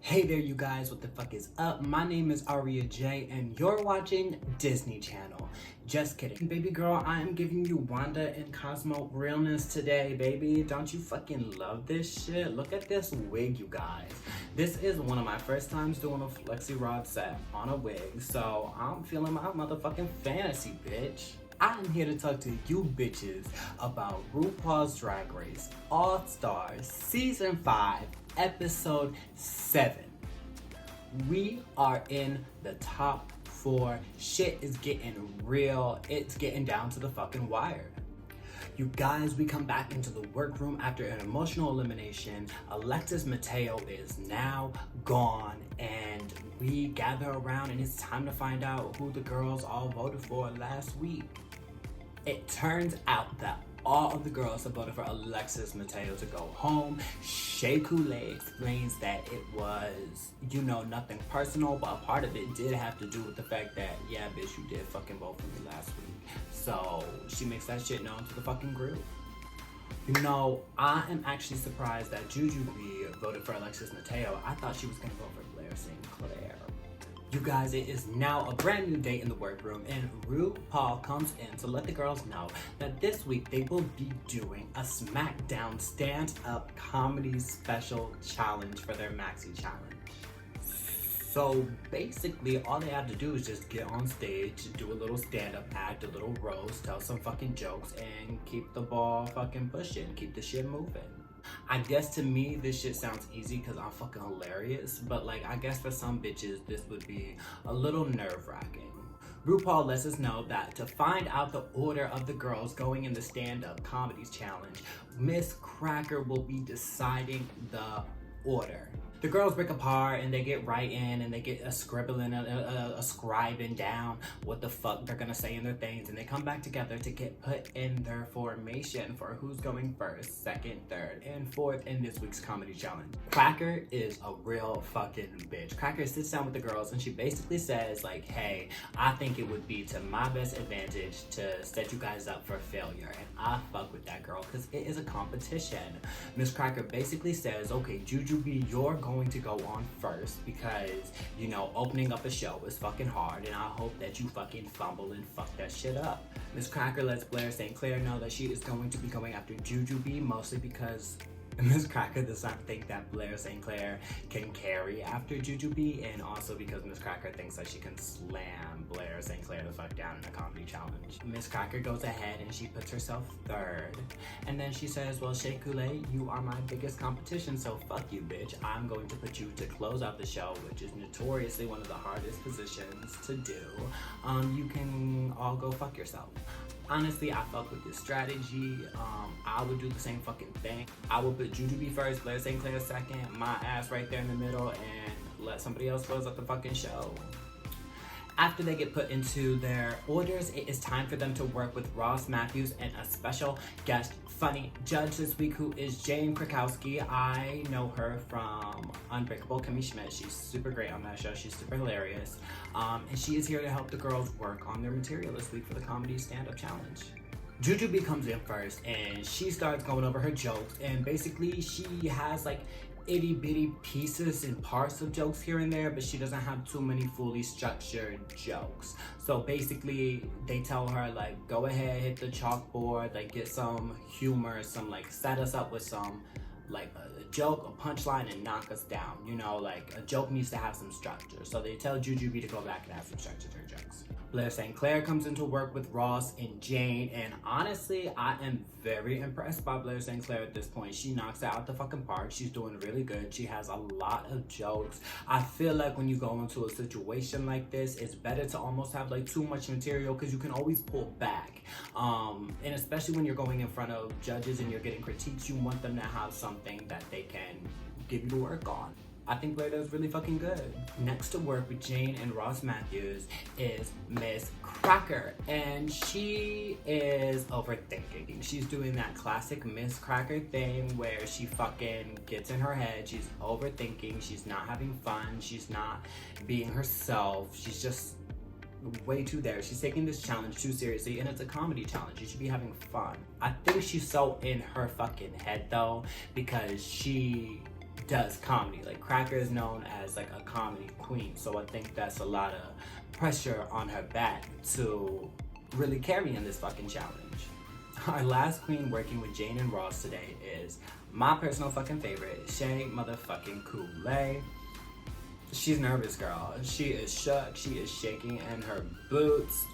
Hey there you guys, what the fuck is up? My name is AriaJae and you're watching Disney Channel. Just kidding. Baby girl, I am giving you Wanda and Cosmo realness today, baby. Don't you fucking love this shit? Look at this wig, you guys. This is one of my first times doing a flexi rod set on a wig, so I'm feeling my motherfucking fantasy, bitch. I'm here to talk to you bitches about RuPaul's Drag Race All-Stars Season 5, Episode 7. We are in the top 4. Shit is getting real. It's getting down to the fucking wire. You guys, we come back into the workroom after an emotional elimination. Alexis Mateo is now gone, and we gather around and it's time to find out who the girls all voted for last week. It turns out that all of the girls have voted for Alexis Mateo to go home. Shea Coulee explains that it was, nothing personal, but a part of it did have to do with the fact that, yeah, bitch, you did fucking vote for me last week. So she makes that shit known to the fucking group. I am actually surprised that Jujubee voted for Alexis Mateo. I thought she was gonna vote for Blair St. Clair. You guys, it is now a brand new day in the workroom, and RuPaul comes in to let the girls know that this week they will be doing a SmackDown stand-up comedy special challenge for their Maxi Challenge. So basically, all they have to do is just get on stage, do a little stand-up act, a little roast, tell some fucking jokes, and keep the ball fucking pushing, keep the shit moving. I guess to me, this shit sounds easy because I'm fucking hilarious, but I guess for some bitches, this would be a little nerve-wracking. RuPaul lets us know that to find out the order of the girls going in the stand-up comedies challenge, Miss Cracker will be deciding the order. The girls break apart and they get right in and they get a scribing down what the fuck they're gonna say in their things, and they come back together to get put in their formation for who's going first, second, third, and fourth in this week's comedy challenge. Cracker is a real fucking bitch. Cracker sits down with the girls and she basically says hey, I think it would be to my best advantage to set you guys up for failure, and I fuck with that girl because it is a competition. Miss Cracker basically says, okay, Jujubee, you're going to go on first because opening up a show is fucking hard, and I hope that you fucking fumble and fuck that shit up. Miss Cracker lets Blair St. Clair know that she is going to be going after Jujubee, mostly because Miss Cracker does not think that Blair St. Clair can carry after Jujubee, and also because Miss Cracker thinks that she can slam Blair St. Clair the fuck down in a comedy challenge. Miss Cracker goes ahead and she puts herself third, and then she says, well, Shea Coulee, you are my biggest competition, so fuck you, bitch. I'm going to put you to close out the show, which is notoriously one of the hardest positions to do. You can all go fuck yourself. Honestly, I fuck with this strategy. I would do the same fucking thing. I would put Jujubee first, Blair St. Clair second, my ass right there in the middle, and let somebody else close up the fucking show. After they get put into their orders, it is time for them to work with Ross Matthews and a special guest funny judge this week, who is Jane Krakowski. I know her from Unbreakable Kimmy Schmidt. She's super great on that show. She's super hilarious. And she is here to help the girls work on their material this week for the comedy stand-up challenge. Jujubee comes in first and she starts going over her jokes, and basically she has itty bitty pieces and parts of jokes here and there, but she doesn't have too many fully structured jokes. So basically they tell her go ahead, hit the chalkboard, get some humor, set us up with some a joke, a punchline, and knock us down. A joke needs to have some structure. So they tell Jujubee to go back and have some structure to her jokes. Blair St. Clair comes in to work with Ross and Jane, and honestly, I am very impressed by Blair St. Clair at this point. She knocks it out the fucking park. She's doing really good. She has a lot of jokes. I feel like when you go into a situation like this, it's better to almost have too much material because you can always pull back. And especially when you're going in front of judges and you're getting critiques, you want them to have something that they can give you to work on. I think Blair does really fucking good. Next to work with Jane and Ross Matthews is Miss Cracker, and she is overthinking. She's doing that classic Miss Cracker thing where she fucking gets in her head, she's overthinking, she's not having fun, she's not being herself, she's just way too there. She's taking this challenge too seriously, and it's a comedy challenge. You should be having fun. I think she's so in her fucking head though, because she does comedy. Like, Cracker is known as like a comedy queen, so I think that's a lot of pressure on her back to really carry in this fucking challenge. Our last queen working with Jane and Ross today is my personal fucking favorite, Shea motherfucking Coulee. She's nervous, girl. She is shook. She is shaking in her boots.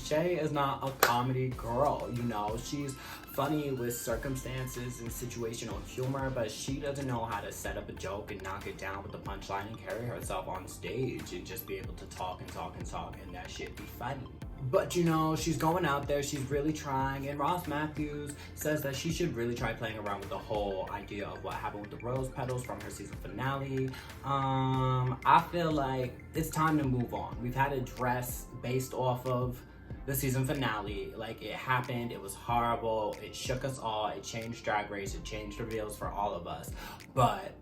Shea is not a comedy girl, you know. She's funny with circumstances and situational humor, but she doesn't know how to set up a joke and knock it down with the punchline and carry herself on stage and just be able to talk and talk and talk and that shit be funny. But you know, she's going out there, she's really trying, and Ross Matthews says that she should really try playing around with the whole idea of what happened with the rose petals from her season finale. I feel like it's time to move on. We've had a dress based off of the season finale. Like, it happened, it was horrible, it shook us all, it changed Drag Race, it changed the reels for all of us. But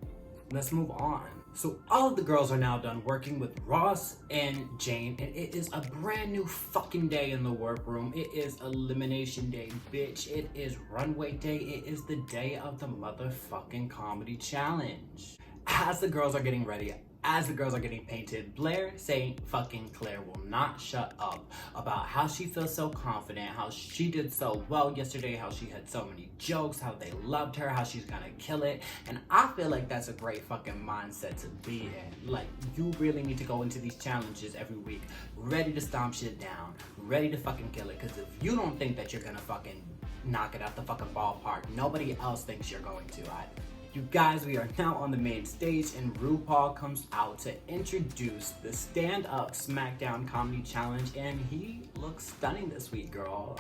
let's move on. So all of the girls are now done working with Ross and Jane, and it is a brand new fucking day in the workroom. It is elimination day, bitch. It is runway day. It is the day of the motherfucking comedy challenge. As the girls are getting ready, as the girls are getting painted, Blair St. fucking Clair will not shut up about how she feels so confident, how she did so well yesterday, how she had so many jokes, how they loved her, how she's gonna kill it. And I feel like that's a great fucking mindset to be in. Like, you really need to go into these challenges every week ready to stomp shit down, ready to fucking kill it. Because if you don't think that you're gonna fucking knock it out the fucking ballpark, nobody else thinks you're going to either. You guys, we are now on the main stage, and RuPaul comes out to introduce the Stand Up SmackDown Comedy Challenge, and he looks stunning this week, girl.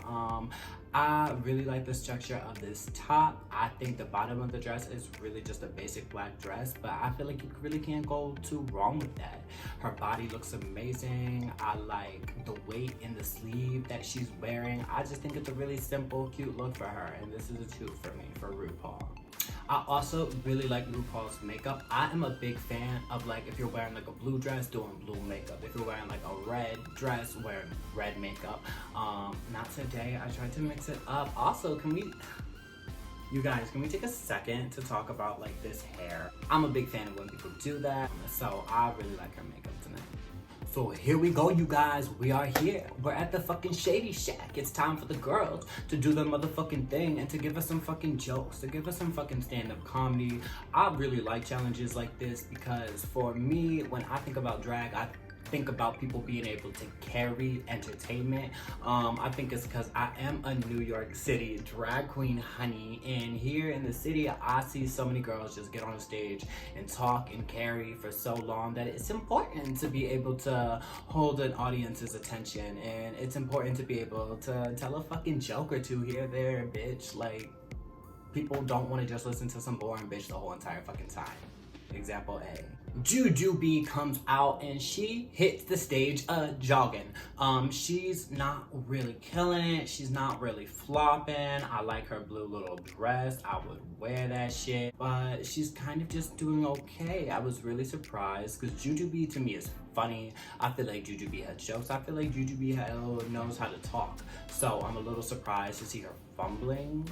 I really like the structure of this top. I think the bottom of the dress is really just a basic black dress, but I feel like you really can't go too wrong with that. Her body looks amazing. I like the weight in the sleeve that she's wearing. I just think it's a really simple, cute look for her, and this is a 2 for me, for RuPaul. I also really like RuPaul's makeup. I am a big fan of, like, if you're wearing like a blue dress, doing blue makeup. If you're wearing like a red dress, wearing red makeup. Not today, I tried to mix it up. Also, you guys, can we take a second to talk about like this hair? I'm a big fan of when people do that, so I really like her makeup tonight. So here we go, you guys. We are here. We're at the fucking Shady Shack. It's time for the girls to do their motherfucking thing and to give us some fucking jokes, to give us some fucking stand-up comedy. I really like challenges like this because for me, when I think about drag, I think about people being able to carry entertainment. I think it's because I am a New York City drag queen, honey, and here in the city I see so many girls just get on stage and talk and carry for so long that it's important to be able to hold an audience's attention, and it's important to be able to tell a fucking joke or two here, there, bitch. Like, people don't want to just listen to some boring bitch the whole entire fucking time. Example A. Jujubee comes out and she hits the stage jogging. She's not really killing it. She's not really flopping. I like her blue little dress. I would wear that shit. But she's kind of just doing okay. I was really surprised because Jujubee to me is funny. I feel like Jujubee has jokes. I feel like Jujubee knows how to talk. So I'm a little surprised to see her fumbling.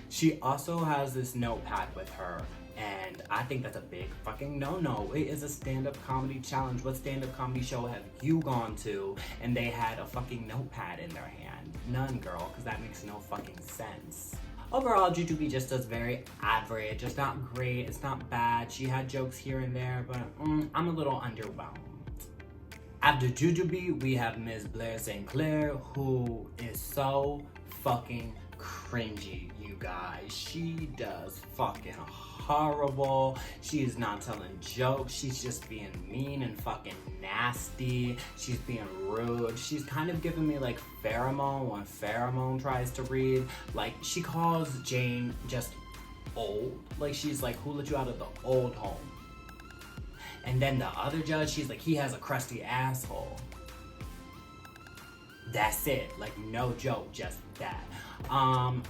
She also has this notepad with her, and I think that's a big fucking no-no. It is a stand-up comedy challenge. What stand-up comedy show have you gone to and they had a fucking notepad in their hand? None, girl, because that makes no fucking sense. Overall, Jujubee just does very average. It's not great, it's not bad. She had jokes here and there, but I'm a little underwhelmed. After Jujubee, we have Ms. Blair St. Clair, who is so fucking cringy, you guys. She does fucking horrible. She is not telling jokes. She's just being mean and fucking nasty. She's being rude. She's kind of giving me like Pheromone when Pheromone tries to read. Like, she calls Jane just old. Like, she's like, who let you out of the old home? And then the other judge, she's like, he has a crusty asshole. That's it. Like, no joke, just that.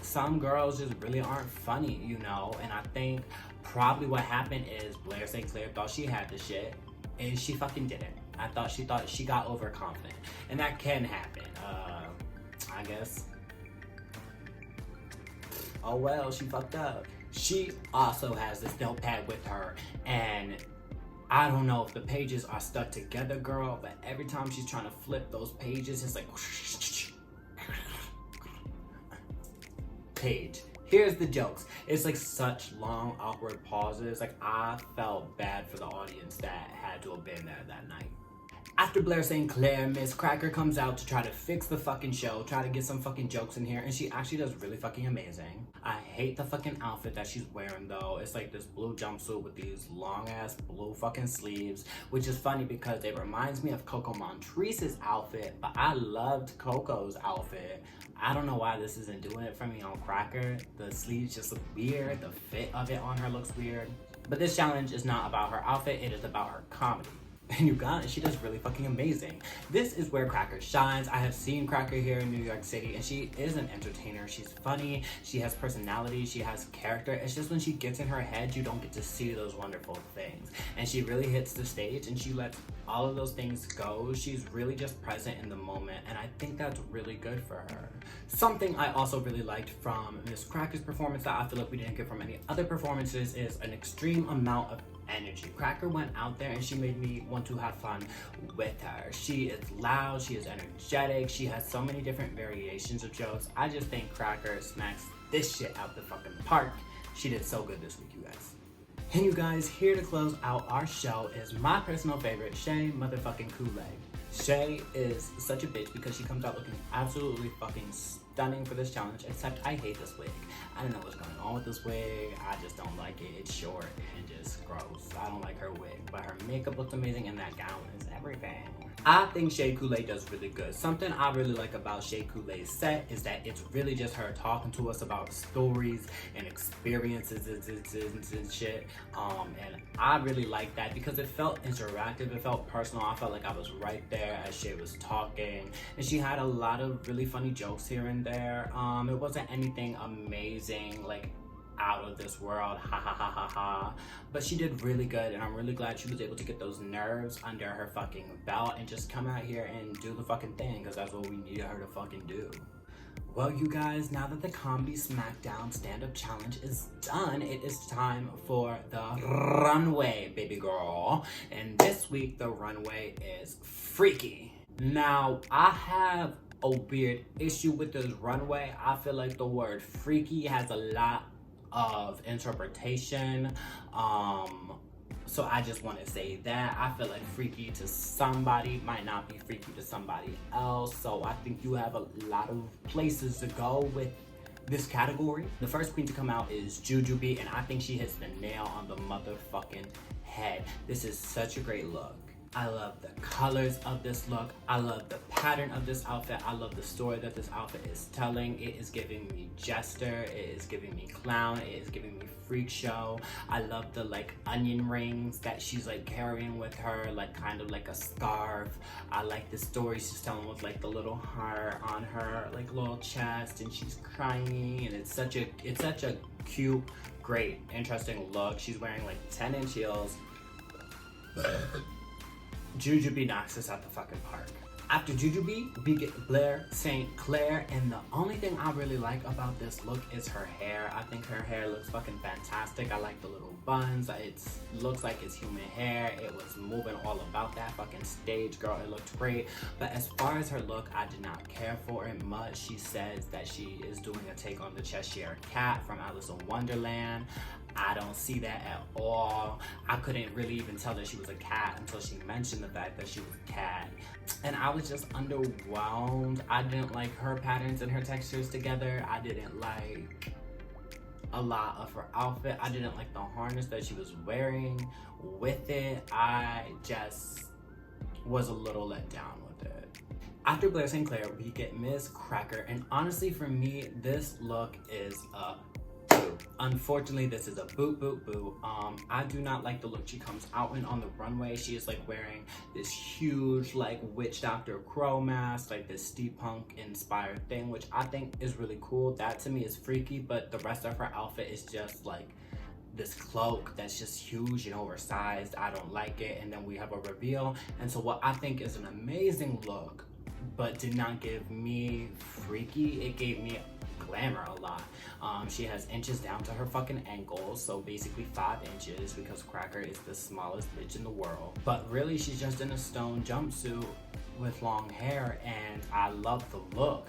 Some girls just really aren't funny, you know, and I think probably what happened is Blair St. Clair thought she had the shit, and she fucking didn't. I thought she got overconfident, and that can happen, I guess. Oh well, she fucked up. She also has this notepad with her, and I don't know if the pages are stuck together, girl, but every time she's trying to flip those pages, it's like page. Here's the jokes. It's like such long, awkward pauses. Like, I felt bad for the audience that had to have been there that night. After Blair St. Clair, Miss Cracker comes out to try to fix the fucking show, try to get some fucking jokes in here, and she actually does really fucking amazing. I hate the fucking outfit that she's wearing though. It's like this blue jumpsuit with these long ass blue fucking sleeves, which is funny because it reminds me of Coco Montrese's outfit, but I loved Coco's outfit. I don't know why this isn't doing it for me on Cracker. The sleeves just look weird, the fit of it on her looks weird. But this challenge is not about her outfit, it is about her comedy. And you got it, she does really fucking amazing. This is where Cracker shines. I have seen Cracker here in New York City, and she is an entertainer. She's funny, she has personality, she has character. It's just when she gets in her head, you don't get to see those wonderful things. And she really hits the stage, and she lets all of those things go. She's really just present in the moment, and I think that's really good for her. Something I also really liked from Miss Cracker's performance that I feel like we didn't get from any other performances is an extreme amount of energy. Cracker went out there and she made me want to have fun with her. She is loud, she is energetic, she has so many different variations of jokes. I just think Cracker smacks this shit out the fucking park. She did so good this week, you guys. And you guys, here to close out our show is my personal favorite, Shea motherfucking Coulee. Shea is such a bitch because she comes out looking absolutely fucking stunning for this challenge, except I hate this wig. I don't know what's going on with this wig. I just don't like it. It's short and just gross. I don't like her wig, but her makeup looks amazing and that gown is everything. I think Shea Coulee does really good. Something I really like about Shea Coulee's set is that it's really just her talking to us about stories and experiences and shit. And I really like that because it felt interactive, it felt personal. I felt like I was right there as Shea was talking. And she had a lot of really funny jokes here and there. It wasn't anything amazing, like out of this world, ha ha ha ha ha, but she did really good, and I'm really glad she was able to get those nerves under her fucking belt and just come out here and do the fucking thing, because that's what we needed her to fucking do. Well, you guys, now that the Comedy Smackdown stand-up challenge is done, it is time for the runway, baby girl. And this week, the runway is freaky. Now, I have a weird issue with this runway. I feel like the word freaky has a lot of interpretation, so I just want to say that I feel like freaky to somebody might not be freaky to somebody else, so I think you have a lot of places to go with this category. The first queen to come out is Jujubee, and I think she hits the nail on the motherfucking head. This is such a great look. I love the colors of this look. I love the pattern of this outfit. I love the story that this outfit is telling. It is giving me jester. It is giving me clown. It is giving me freak show. I love the like onion rings that she's like carrying with her, like kind of like a scarf. I like the story she's telling with like the little heart on her like little chest, and she's crying, and it's such a cute, great, interesting look. She's wearing like 10-inch heels. Jujubee knocks us out the fucking park. After Jujubee, we get Blair St. Clair, and the only thing I really like about this look is her hair. I think her hair looks fucking fantastic. I like the little buns. It looks like it's human hair. It was moving all about that fucking stage, girl. It looked great. But as far as her look, I did not care for it much. She says that she is doing a take on the Cheshire Cat from Alice in Wonderland. I don't see that at all. I couldn't really even tell that she was a cat until she mentioned the fact that she was a cat. And I was just underwhelmed. I didn't like her patterns and her textures together. I didn't like a lot of her outfit. I didn't like the harness that she was wearing with it. I just was a little let down with it. After Blair St. Clair, we get Miss Cracker, and honestly for me, this look is a boo. Unfortunately, this is a boo boo boo. I do not like the look she comes out in on the runway. She is like wearing this huge like witch Dr. Crow mask, like this steampunk inspired thing, which I think is really cool. That to me is freaky, but the rest of her outfit is just like this cloak that's just huge and oversized. I don't like it. And then we have a reveal, and so what I think is an amazing look but did not give me freaky, it gave me glamour a lot. She has inches down to her fucking ankles, so basically 5 inches, because Cracker is the smallest bitch in the world. But really, she's just in a stone jumpsuit with long hair, and I love the look.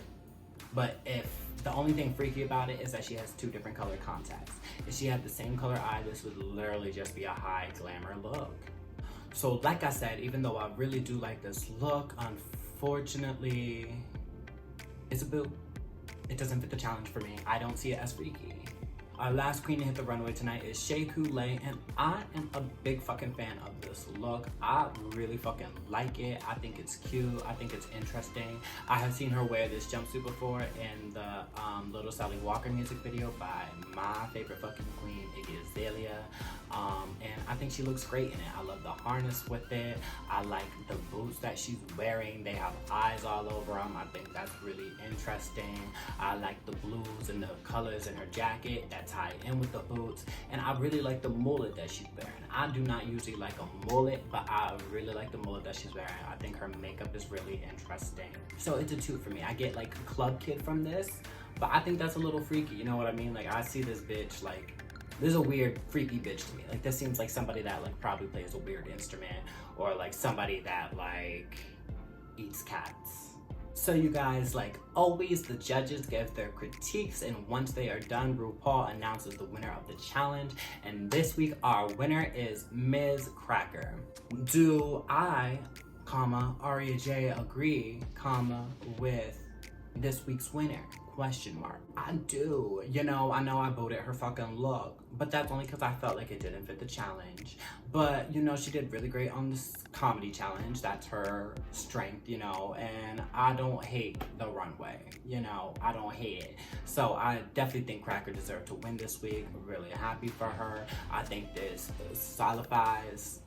But if the only thing freaky about it is that she has 2 different color contacts. If she had the same color eye, this would literally just be a high glamour look. So like I said, even though I really do like this look, unfortunately, it's a boo. It doesn't fit the challenge for me. I don't see it as freaky. Our last queen to hit the runway tonight is Shea Coulee, and I am a big fucking fan of this look. I really fucking like it. I think it's cute. I think it's interesting. I have seen her wear this jumpsuit before in the Little Sally Walker music video by my favorite fucking queen, Iggy Azalea. And I think she looks great in it. I love the harness with it. I like the boots that she's wearing. They have eyes all over them. I think that's really interesting. I like the blues and the colors in her jacket that tie in with the boots. And I really like the mullet that she's wearing. I do not usually like a mullet, but I really like the mullet that she's wearing. I think her makeup is really interesting. So it's a 2 for me. I get like a club kid from this, but I think that's a little freaky. You know what I mean? Like, I see this bitch, like, this is a weird, freaky bitch to me. Like, this seems like somebody that, like, probably plays a weird instrument, or, like, somebody that, like, eats cats. So, you guys, like always, the judges give their critiques, and once they are done, RuPaul announces the winner of the challenge. And this week, our winner is Ms. Cracker. Do I, AriaJae, agree, with this week's winner? Question mark. I do. You know, I know I voted her fucking look, but that's only because I felt like it didn't fit the challenge. But, you know, she did really great on this comedy challenge. That's her strength, you know, and I don't hate the runway. You know, I don't hate it. So I definitely think Cracker deserved to win this week. I'm really happy for her. I think this solidifies?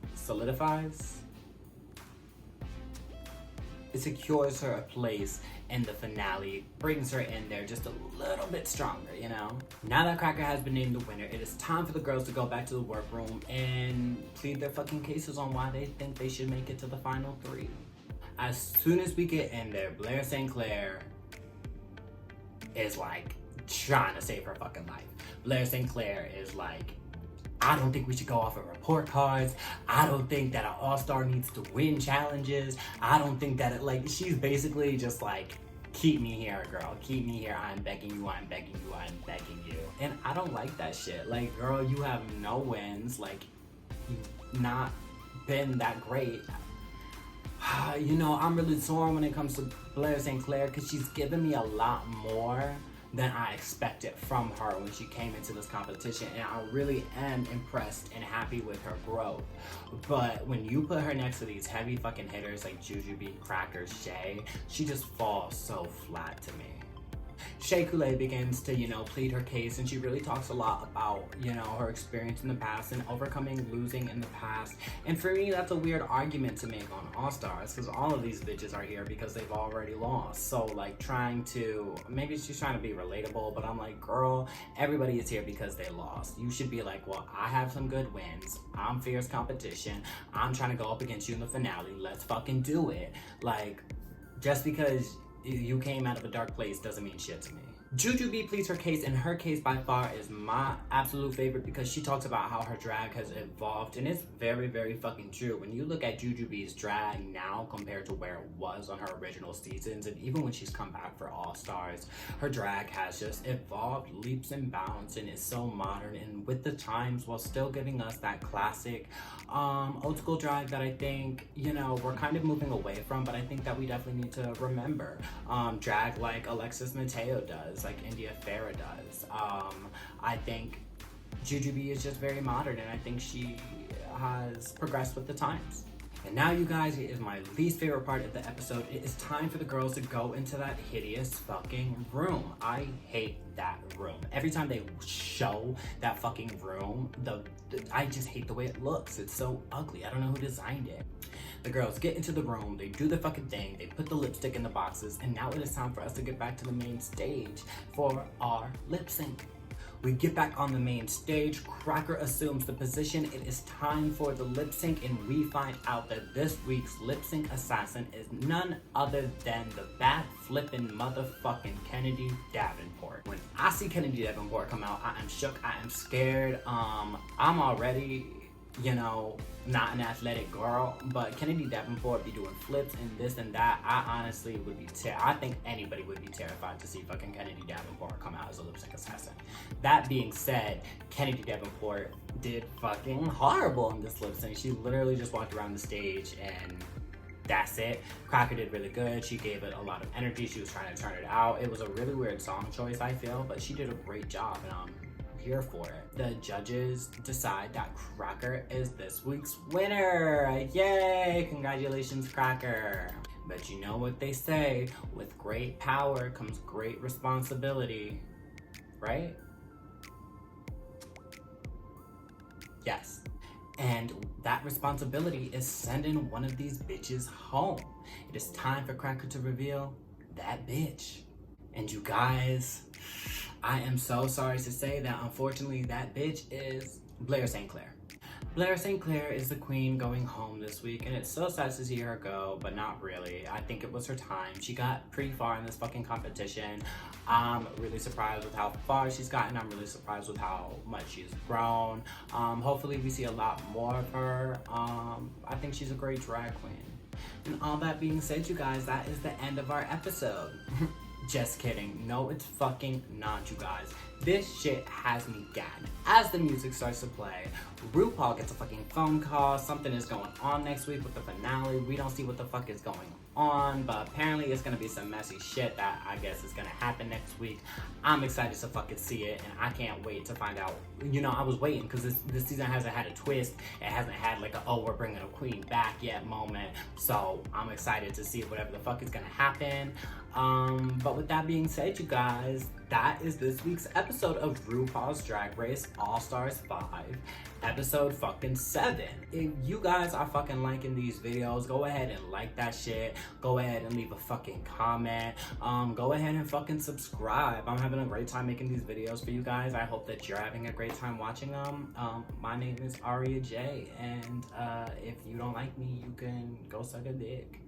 It secures her a place in the finale, brings her in there just a little bit stronger, you know? Now that Cracker has been named the winner, it is time for the girls to go back to the workroom and plead their fucking cases on why they think they should make it to the final 3. As soon as we get in there, Blair St. Clair is like trying to save her fucking life. Blair St. Clair is like, I don't think we should go off of report cards. I don't think that an all-star needs to win challenges. I don't think that she's basically just like, keep me here, girl. Keep me here. I'm begging you. I'm begging you. I'm begging you. And I don't like that shit. Like, girl, you have no wins. Like, you've not been that great. You know, I'm really torn when it comes to Blair St. Clair, because she's given me a lot more than I expected from her when she came into this competition, and I really am impressed and happy with her growth. But when you put her next to these heavy fucking hitters like Jujubee, Cracker, Shea, she just falls so flat to me. Shea Coulee begins to, you know, plead her case, and she really talks a lot about, you know, her experience in the past and overcoming losing in the past. And for me, that's a weird argument to make on All Stars, because all of these bitches are here because they've already lost. So, like, maybe she's trying to be relatable, but I'm like, girl, everybody is here because they lost. You should be like, well, I have some good wins. I'm fierce competition. I'm trying to go up against you in the finale. Let's fucking do it. Like, just because you came out of a dark place doesn't mean shit to me. Jujubee pleads her case, and her case by far is my absolute favorite because she talks about how her drag has evolved, and it's very, very fucking true. When you look at Jujubee's drag now compared to where it was on her original seasons, and even when she's come back for All Stars, her drag has just evolved leaps and bounds and is so modern and with the times, while still giving us that classic old school drag that I think, you know, we're kind of moving away from, but I think that we definitely need to remember. Drag like Alexis Mateo does, like India Farah does. I think Jujubee is just very modern, and I think she has progressed with the times. And now, you guys, it is my least favorite part of the episode. It is time for the girls to go into that hideous fucking room. I hate that room. Every time they show that fucking room, I just hate the way it looks. It's so ugly. I don't know who designed it. The girls get into the room, they do the fucking thing, they put the lipstick in the boxes, and now it is time for us to get back to the main stage for our lip sync. We get back on the main stage. Cracker assumes the position. It is time for the lip sync, and we find out that this week's lip sync assassin is none other than the bad flippin' motherfucking Kennedy Davenport. When I see Kennedy Davenport come out, I am shook. I am scared. I'm already, you know, not an athletic girl, but Kennedy Davenport be doing flips and this and that. I honestly would be I think anybody would be terrified to see fucking Kennedy Davenport come out as a lip sync assassin. That being said, Kennedy Davenport did fucking horrible in this lip sync. She literally just walked around the stage and that's it. Cracker did really good. She gave it a lot of energy. She was trying to turn it out. It was a really weird song choice, I feel, but she did a great job, and here for it. The judges decide that Cracker is this week's winner. Yay! Congratulations, Cracker. But you know what they say, with great power comes great responsibility, right? Yes. And that responsibility is sending one of these bitches home. It is time for Cracker to reveal that bitch. And you guys, I am so sorry to say that unfortunately that bitch is Blair St. Clair. Blair St. Clair is the queen going home this week, and it's so sad to see her go, but not really. I think it was her time. She got pretty far in this fucking competition. I'm really surprised with how far she's gotten. I'm really surprised with how much she's grown. Hopefully we see a lot more of her. I think she's a great drag queen. And all that being said, you guys, that is the end of our episode. Just kidding. No, it's fucking not, you guys. This shit has me gagged. As the music starts to play, RuPaul gets a fucking phone call. Something is going on next week with the finale. We don't see what the fuck is going on, but apparently it's gonna be some messy shit that I guess is gonna happen next week. I'm excited to fucking see it, and I can't wait to find out. You know, I was waiting because this season hasn't had a twist. It hasn't had like a, oh, we're bringing a queen back yet moment. So I'm excited to see whatever the fuck is gonna happen. But with that being said, you guys, that is this week's episode of RuPaul's Drag Race All-Stars 5, episode fucking 7. If you guys are fucking liking these videos, go ahead and like that shit. Go ahead and leave a fucking comment. Go ahead and fucking subscribe. I'm having a great time making these videos for you guys. I hope that you're having a great time watching them. My name is AriaJae, and if you don't like me, you can go suck a dick.